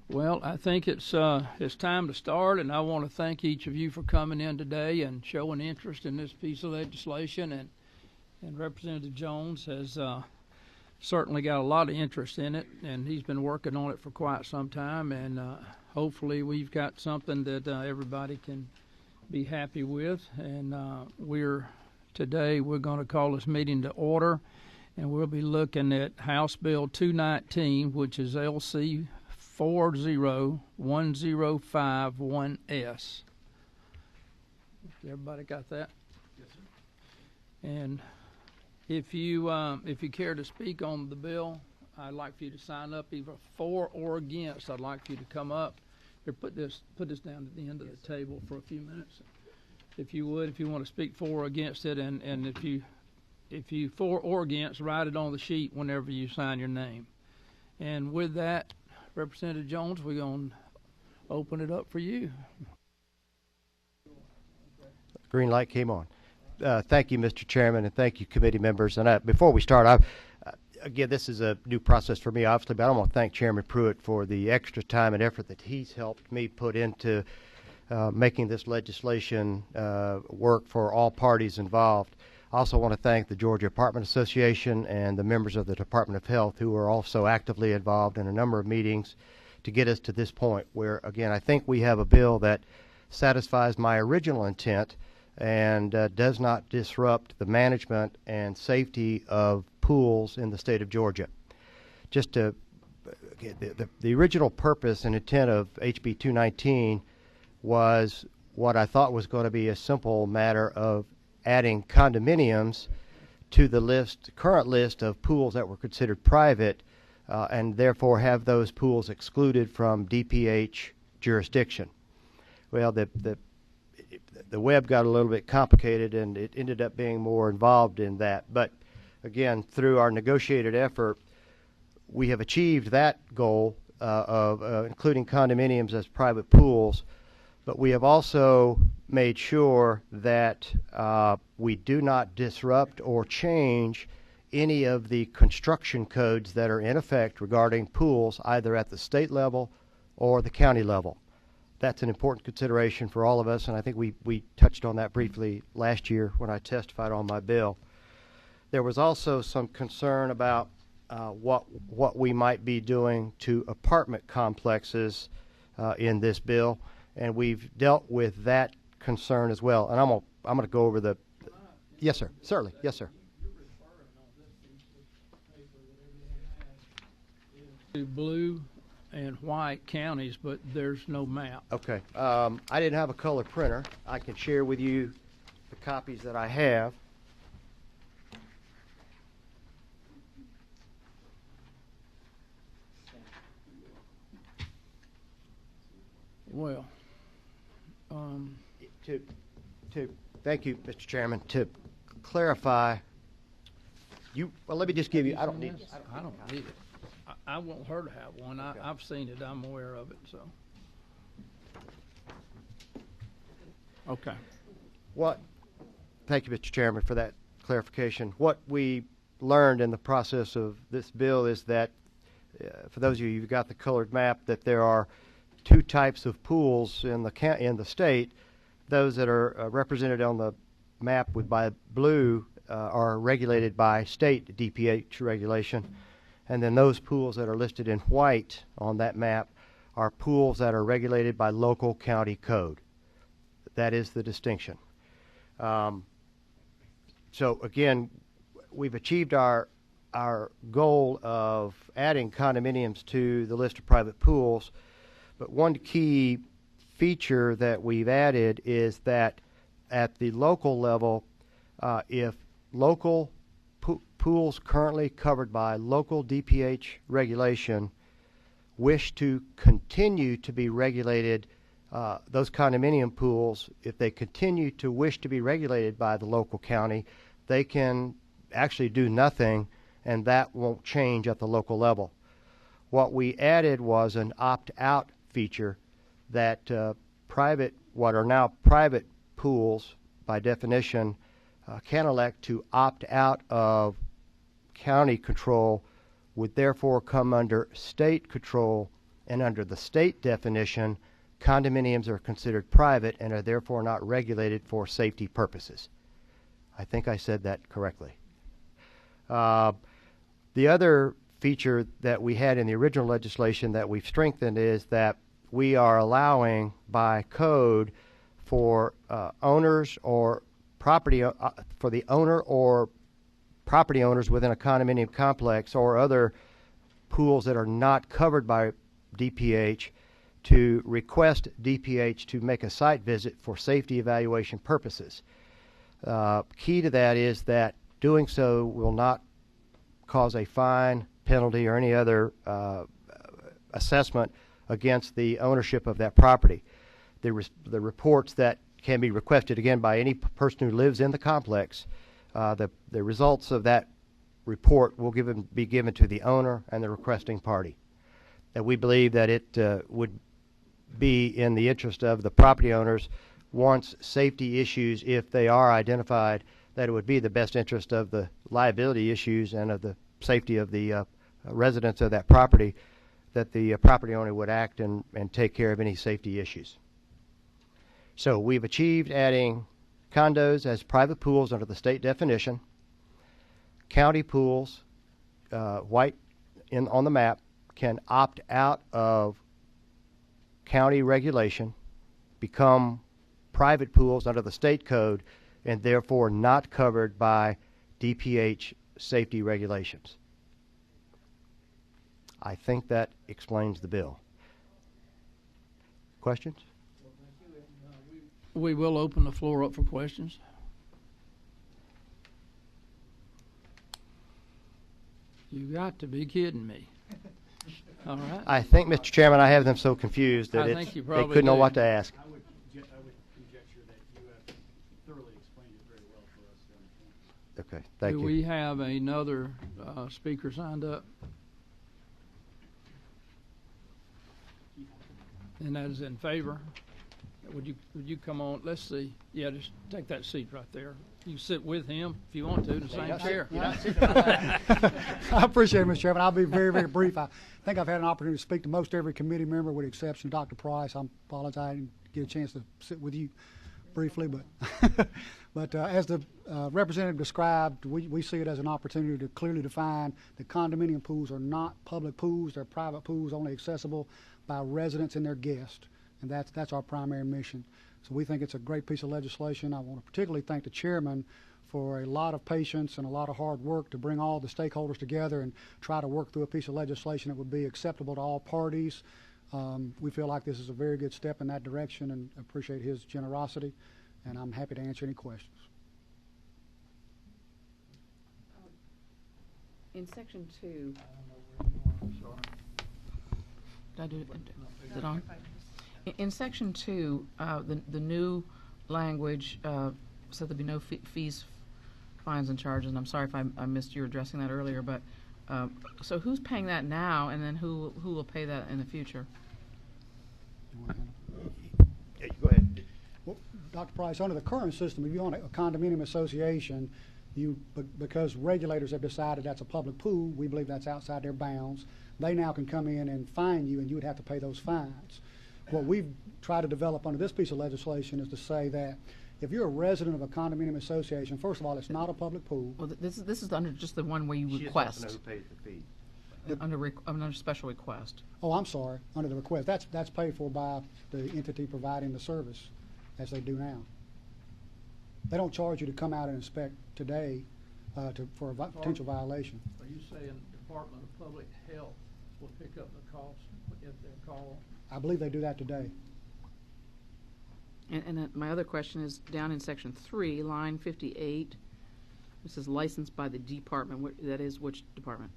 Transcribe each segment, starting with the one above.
Well, I think it's time to start, and I want to thank each of you for coming in today and showing interest in this piece of legislation. And Representative Jones has certainly got a lot of interest in it, and he's been working on it for quite some time. And hopefully, we've got something that everybody can be happy with. And today we're going to call this meeting to order, and we'll be looking at House Bill 219, which is LC 40105-1S. Everybody got that? Yes, sir. And if you care to speak on the bill, I'd like for you to sign up either for or against. I'd like for you to come up here. Put this down at the end of the table for a few minutes, if you would. If you want to speak for or against it, and if you for or against, write it on the sheet whenever you sign your name. And with that, Representative Jones, we're going to open it up for you. Green light came on. Thank you, Mr. Chairman, and thank you, committee members. And before we start, again, this is a new process for me, obviously, but I want to thank Chairman Pruitt for the extra time and effort that he's helped me put into making this legislation work for all parties involved. I also want to thank the Georgia Apartment Association and the members of the Department of Health who are also actively involved in a number of meetings to get us to this point where, again, I think we have a bill that satisfies my original intent and does not disrupt the management and safety of pools in the state of Georgia. Just to, the original purpose and intent of HB 219 was what I thought was going to be a simple matter of adding condominiums to the current list of pools that were considered private, and therefore have those pools excluded from DPH jurisdiction. Well, the web got a little bit complicated, and it ended up being more involved in that. But again, through our negotiated effort, we have achieved that goal of including condominiums as private pools. But we have also made sure that we do not disrupt or change any of the construction codes that are in effect regarding pools, either at the state level or the county level. That's an important consideration for all of us, and I think we touched on that briefly last year when I testified on my bill. There was also some concern about what we might be doing to apartment complexes in this bill. And we've dealt with that concern as well. And I'm going to go over the. Yes, sir. Certainly. Yes, sir. To blue and white counties, but there's no map. Okay. I didn't have a color printer. I can share with you the copies that I have. Well. Thank you, Mr. Chairman. To clarify, well, let me just give you. I don't need it. I want her to have one. Okay. I've seen it. I'm aware of it. So. Okay. Thank you, Mr. Chairman, for that clarification. What we learned in the process of this bill is that, for those of you who've got the colored map, that there are two types of pools in the state. Those that are represented on the map by blue are regulated by state DPH regulation, and then those pools that are listed in white on that map are pools that are regulated by local county code. That is the distinction. So again, we've achieved our goal of adding condominiums to the list of private pools. But one key feature that we've added is that at the local level, if local pools currently covered by local DPH regulation wish to continue to be regulated, those condominium pools, if they continue to wish to be regulated by the local county, they can actually do nothing, and that won't change at the local level. What we added was an opt-out feature that what are now private pools by definition can elect to opt out of county control, would therefore come under state control and under the state definition, condominiums are considered private and are therefore not regulated for safety purposes. I think I said that correctly. The other feature that we had in the original legislation that we've strengthened is that we are allowing by code for owners or property for the owner or property owners within a condominium complex or other pools that are not covered by DPH to request DPH to make a site visit for safety evaluation purposes. Key to that is that doing so will not cause a fine, penalty, or any other assessment against the ownership of that property. The reports that can be requested, again, by any person who lives in the complex, the results of that report will be given to the owner and the requesting party. And we believe that it would be in the interest of the property owners, once safety issues, if they are identified, that it would be the best interest of the liability issues and of the safety of the residents of that property, that the property owner would act and take care of any safety issues. So we've achieved adding condos as private pools under the state definition. County pools, white on the map, can opt out of county regulation, become private pools under the state code, and therefore not covered by DPH safety regulations. I think that explains the bill. Questions? We will open the floor up for questions. You got to be kidding me. All right. I think, Mr. Chairman, I have them so confused that they couldn't know what to ask. I would conjecture that you have thoroughly explained it very well for us to understand. Okay, thank you. Do we have another speaker signed up? And that is in favor. Would you come on? Let's see. Yeah, just take that seat right there. You sit with him if you want to, in the same chair. I appreciate it, Mr. Chairman. I'll be very, very brief. I think I've had an opportunity to speak to most every committee member with the exception of Dr. Price. I apologize I didn't get a chance to sit with you briefly, but as the representative described, we see it as an opportunity to clearly define that condominium pools are not public pools. They're private pools only accessible by residents and their guests, and that's our primary mission. So we think it's a great piece of legislation. I want to particularly thank the chairman for a lot of patience and a lot of hard work to bring all the stakeholders together and try to work through a piece of legislation that would be acceptable to all parties. We feel like this is a very good step in that direction and appreciate his generosity, and I'm happy to answer any questions. In section 2, did I do it? Is it on? In section 2, the new language said there'd be no fees, fines, and charges. And I'm sorry if I missed you addressing that earlier. But so who's paying that now, and then who will pay that in the future? Yeah, go ahead. Well, Dr. Price, under the current system, if you own a condominium association, because regulators have decided that's a public pool, we believe that's outside their bounds, they now can come in and fine you, and you would have to pay those fines. What we've tried to develop under this piece of legislation is to say that if you're a resident of a condominium association, first of all, it's not a public pool. Well, this is under just the one where you request. She doesn't know who pays the fee. Under special request. Oh, I'm sorry, under the request. That's paid for by the entity providing the service, as they do now. They don't charge you to come out and inspect today for a potential violation. Are you saying the Department of Public Health will pick up the cost if they're called? I believe they do that today. And then my other question is down in section 3, line 58. This is licensed by the department. That is which department?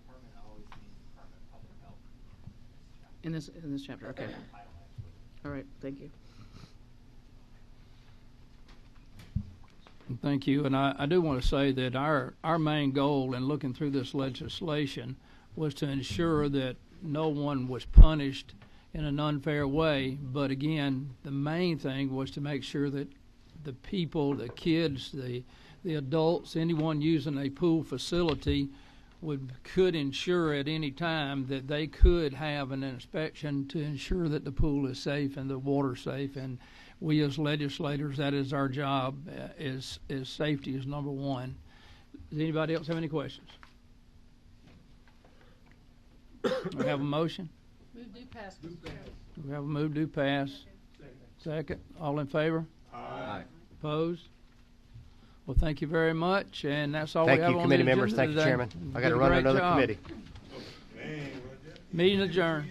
Department always means Department of Public Health. In this chapter. Okay. All right. Thank you. Thank you. And I do want to say that our main goal in looking through this legislation was to ensure that no one was punished in an unfair way. But again, the main thing was to make sure that the people, the kids, the adults, anyone using a pool facility could ensure at any time that they could have an inspection to ensure that the pool is safe and the water's safe. And we as legislators, that is our job, is safety is number one. Does anybody else have any questions? We have a motion? Move do pass, Mr. Chairman. We have a move to pass. Second. All in favor? Aye. Opposed? Well, thank you very much, and that's all Thank we have you, on committee the members. agenda Thank you, today. Chairman. I got Did to a run great another job. committee. Meeting adjourned.